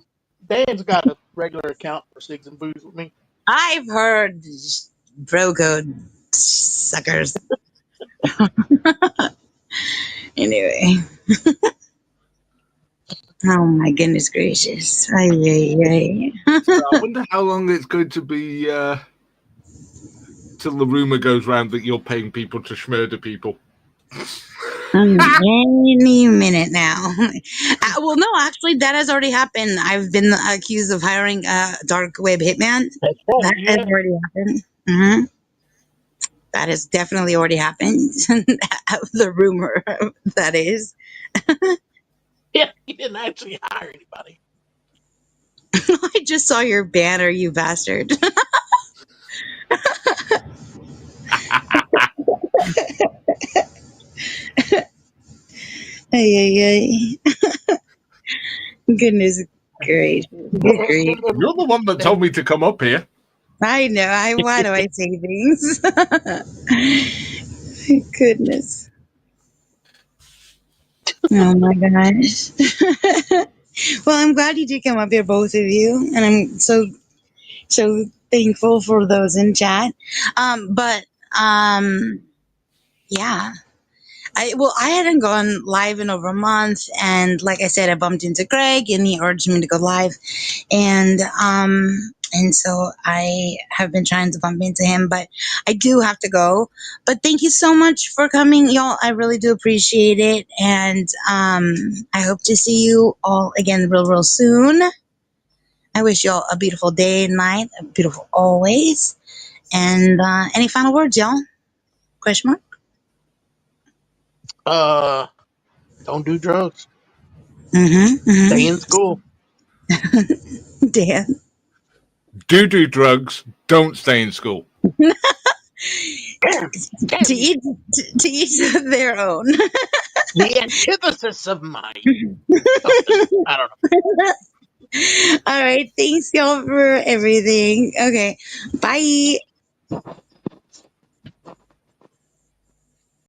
Dan's got a regular account for cigs and booze with me. I've heard bro code suckers. Anyway. Oh my goodness gracious. I wonder how long it's going to be till the rumor goes around that you're paying people to murder people. Any minute now. Well, no, actually, that has already happened. I've been accused of hiring a dark web hitman. That has already happened. Mm-hmm. That has definitely already happened. The rumor, that is. Yeah, he didn't actually hire anybody. I just saw your banner, you bastard. Hey. Goodness gracious. You're the one that told me to come up here. I know. Why do I say things? Goodness. Oh my gosh. Well, I'm glad you did come up here, both of you, and I'm so thankful for those in chat. Yeah. I hadn't gone live in over a month, and like I said, I bumped into Greg, and he urged me to go live, and so I have been trying to bump into him, but I do have to go. But thank you so much for coming, y'all. I really do appreciate it, and I hope to see you all again real soon. I wish y'all a beautiful day and night, a beautiful always. And any final words, y'all? Question mark? Don't do drugs. Mm-hmm. Stay in school. Dan? Do drugs. Don't stay in school. To each their own. The antithesis of mine. I don't know. All right. Thanks, y'all, for everything. Okay. Bye.